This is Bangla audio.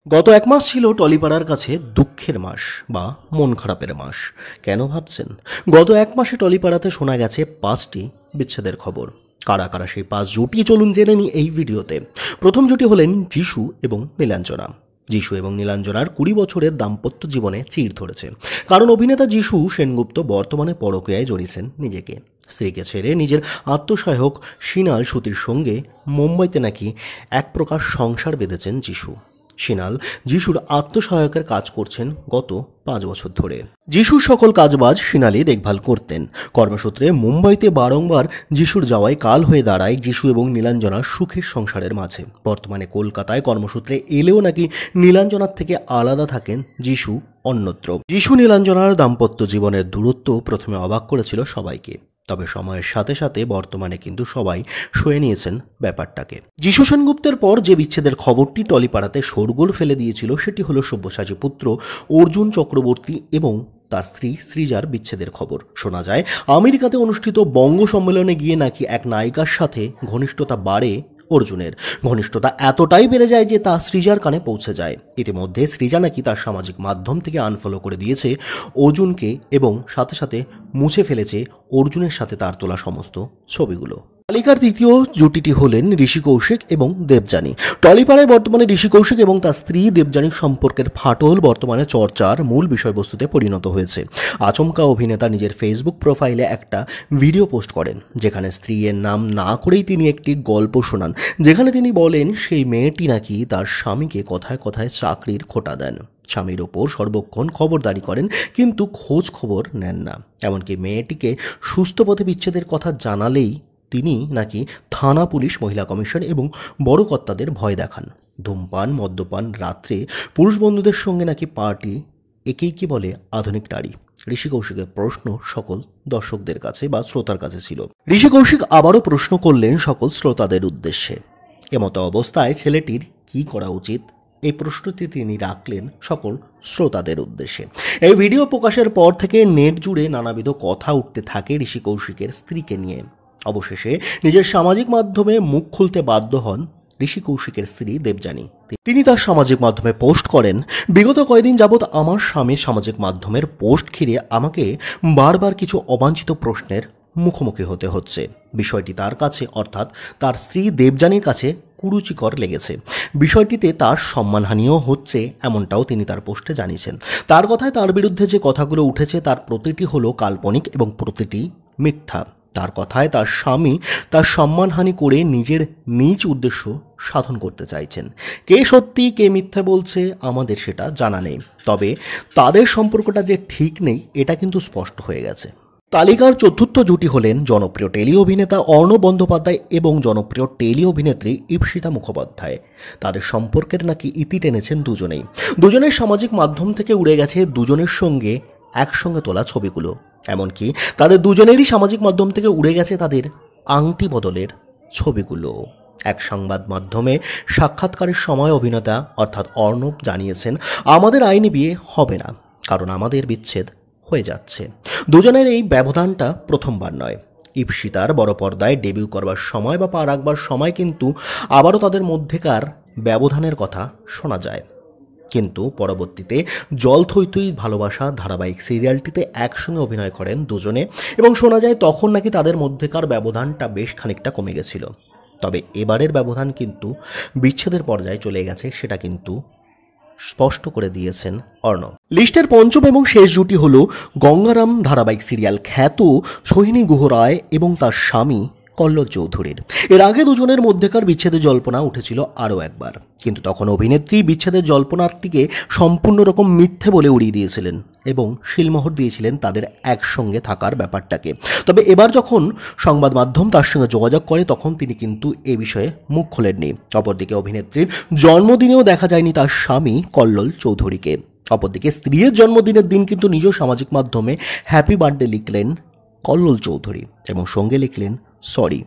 গত এক মাস ছিল টলিপাড়ার কাছে দুঃখের মাস বা মন খারাপের মাস। কেন ভাবছেন? গত এক মাসে টলিপাড়াতে শোনা গেছে 5টি বিচ্ছেদের খবর। কারা কারা সেই 5 জুটি চলুন জেনে নিই এই ভিডিওতে। প্রথম জুটি হলেন যিশু এবং নীলাঞ্জনা। যিশু এবং নীলাঞ্জনার 20 বছরের দাম্পত্য জীবনে চির ধরেছে, কারণ অভিনেতা যিশু সেনগুপ্ত বর্তমানে পরকীয়ায় জড়িয়েছেন নিজেকে। স্ত্রীকে ছেড়ে নিজের আত্মসহায়ক সিনাল সুতির সঙ্গে মুম্বাইতে নাকি এক প্রকার সংসার বেঁধেছেন যিশু। সিনাল যিশুর আত্মসহায়কের কাজ করছেন গত 5 বছর ধরে। যিশুর সকল কাজবাজ সিনালি দেখভাল করতেন। কর্মসূত্রে মুম্বাইতে বারংবার যিশুর যাওয়ায় কাল হয়ে দাঁড়ায় যিশু এবং নীলাঞ্জনার সুখের সংসারের মাঝে। বর্তমানে কলকাতায় কর্মসূত্রে এলেও নাকি নীলাঞ্জনার থেকে আলাদা থাকেন যিশু অন্যত্র। যিশু নীলাঞ্জনার দাম্পত্য জীবনের দূরত্ব প্রথমে অবাক করেছিল সবাইকে, তবে সময়ের সাথে সাথে বর্তমানে কিন্তু সবাই সয়ে নিয়েছেন ব্যাপারটাকে। যিশু সেনগুপ্তের পর যে বিচ্ছেদের খবরটি টলিপাড়াতে শোরগোল ফেলে দিয়েছিল সেটি হলো সব্যসাচী পুত্র অর্জুন চক্রবর্তী এবং তার স্ত্রী সৃজার বিচ্ছেদের খবর। শোনা যায় আমেরিকাতে অনুষ্ঠিত বঙ্গ সম্মেলনে গিয়ে নাকি এক নায়িকার সাথে ঘনিষ্ঠতা বাড়ে। অর্জুনের ঘনিষ্ঠতা এতটাই বেড়ে যায় যে তা সৃজার কানে পৌঁছে যায়। ইতিমধ্যে সৃজা নাকি তার সামাজিক মাধ্যম থেকে আনফলো করে দিয়েছে অর্জুনকে এবং সাথে সাথে মুছে ফেলেছে অর্জুনের সাথে তার তোলা সমস্ত ছবিগুলো। তালিকার তৃতীয় জুটিটি হলেন ঋষি কৌশিক এবং দেবযানী। টলিপাড়ায় বর্তমানে ঋষি কৌশিক এবং তার স্ত্রী দেবযানীর সম্পর্কের ফাটল বর্তমানে চর্চার মূল বিষয়বস্তুতে পরিণত হয়েছে। আচমকা অভিনেতা নিজের ফেসবুক প্রোফাইলে একটা ভিডিও পোস্ট করেন, যেখানে স্ত্রীর নাম না করেই তিনি একটি গল্প শোনান, যেখানে তিনি বলেন সেই মেয়েটি নাকি তার স্বামীকে কথায় কথায় চাকরির খোঁটা দেন, স্বামীর ওপর সর্বক্ষণ খবরদারি করেন, কিন্তু খোঁজ খবর নেন না। এমনকি মেয়েটিকে সুস্থ পথে বিচ্ছেদের কথা জানালেই তিনি নাকি থানা, পুলিশ, মহিলা কমিশন এবং বড় কর্তাদের ভয় দেখান। ধূমপান, মদ্যপান, রাত্রে পুরুষ বন্ধুদের সঙ্গে নাকি পার্টি, একেই কি বলে আধুনিক নারী? ঋষি কৌশিকের প্রশ্ন সকল দর্শকদের কাছে বা শ্রোতার কাছে ছিল। ঋষি কৌশিক আবারও প্রশ্ন করলেন সকল শ্রোতাদের উদ্দেশ্যে, এমতো অবস্থায় ছেলেটির কি করা উচিত? এই প্রশ্নটি তিনি রাখলেন সকল শ্রোতাদের উদ্দেশ্যে। এই ভিডিও প্রকাশের পর থেকে নেট জুড়ে নানাবিধ কথা উঠতে থাকে ঋষি কৌশিকের স্ত্রীকে নিয়ে। অবশেষে নিজের সামাজিক মাধ্যমে মুখ খুলতে বাধ্য হন ঋষি কৌশিকের স্ত্রী দেবযানী। তিনি তার সামাজিক মাধ্যমে পোস্ট করেন, বিগত কয়েকদিন যাবৎ আমার স্বামীর সামাজিক মাধ্যমের পোস্ট ঘিরে আমাকে বারবার কিছু অবাঞ্ছিত প্রশ্নের মুখোমুখি হতে হচ্ছে। বিষয়টি তার কাছে, অর্থাৎ তার স্ত্রী দেবযানীর কাছে কুরুচিকর লেগেছে। বিষয়টিতে তার সম্মানহানিও হচ্ছে, এমনটাও তিনি তার পোস্টে জানিয়েছেন। তার কথায় তার বিরুদ্ধে যে কথাগুলো উঠেছে তার প্রতিটি হলো কাল্পনিক এবং প্রতিটি মিথ্যা। তার কথায় তার স্বামী তার সম্মানহানি করে নিজের নিজ উদ্দেশ্য সাধন করতে চাইছেন। কে সত্যি কে মিথ্যা বলছে আমাদের সেটা জানা নেই, তবে তাদের সম্পর্কটা যে ঠিক নেই এটা কিন্তু স্পষ্ট হয়ে গেছে। তালিকার চতুর্থ জুটি হলেন জনপ্রিয় টেলি অভিনেতা অর্ণব বন্দ্যোপাধ্যায় এবং জনপ্রিয় টেলি অভিনেত্রী ঈপ্সিতা মুখোপাধ্যায়। তাদের সম্পর্কের নাকি ইতি টেনেছেন দুজনেই। দুজনের সামাজিক মাধ্যম থেকে উড়ে গেছে দুজনের সঙ্গে একসঙ্গে তোলা ছবিগুলো। এমনকি তাদের দুজনেরই সামাজিক মাধ্যম থেকে উড়ে গেছে তাদের আংটি বদলের ছবিগুলো। এক সংবাদ মাধ্যমে সাক্ষাৎকারের সময় অভিনেতা অর্থাৎ অর্ণব জানিয়েছেন, আমাদের আইনি বিয়ে হবে না, কারণ আমাদের বিচ্ছেদ হয়ে যাচ্ছে। দুজনের এই ব্যবধানটা প্রথমবার নয়। ঈপ্সিতার বড় পর্দায় ডেবিউ করবার সময় বা পা রাখবার সময় কিন্তু আবারও তাদের মধ্যেকার ব্যবধানের কথা শোনা যায়, কিন্তু পরবর্তীতে জল থই থই ভালোবাসা ধারাবাহিক সিরিয়ালটিতে একসঙ্গে অভিনয় করেন দুজনে এবং শোনা যায় তখন নাকি তাদের মধ্যেকার ব্যবধানটা বেশ খানিকটা কমে গেছিল। তবে এবারের ব্যবধান কিন্তু বিচ্ছেদের পর্যায়ে চলে গেছে, সেটা কিন্তু স্পষ্ট করে দিয়েছেন অর্ণব। লিস্টের পঞ্চম এবং শেষ জুটি হল গঙ্গারাম ধারাবাহিক সিরিয়াল খ্যাত সোহিনী গুহ রায় এবং তার স্বামী কল্লোল চৌধুরীর। এর আগে দুজনের মধ্যেকার বিচ্ছেদের জল্পনা উঠেছিল আরও একবার, কিন্তু তখন অভিনেত্রী বিচ্ছেদের জল্পনার্থীকে সম্পূর্ণ রকম মিথ্যে বলে উড়িয়ে দিয়েছিলেন এবং শিলমোহর দিয়েছিলেন তাদের একসঙ্গে থাকার ব্যাপারটাকে। তবে এবার যখন সংবাদ মাধ্যম তার সঙ্গে যোগাযোগ করে তখন তিনি কিন্তু এ বিষয়ে মুখ খোলেননি। অপরদিকে অভিনেত্রীর জন্মদিনেও দেখা যায়নি তার স্বামী কল্লোল চৌধুরীকে। অপরদিকে স্ত্রীর জন্মদিনের দিন কিন্তু নিজ সামাজিক মাধ্যমে হ্যাপি বার্থডে লিখলেন কল্লোল চৌধুরী এবং সঙ্গে লিখলেন সরি।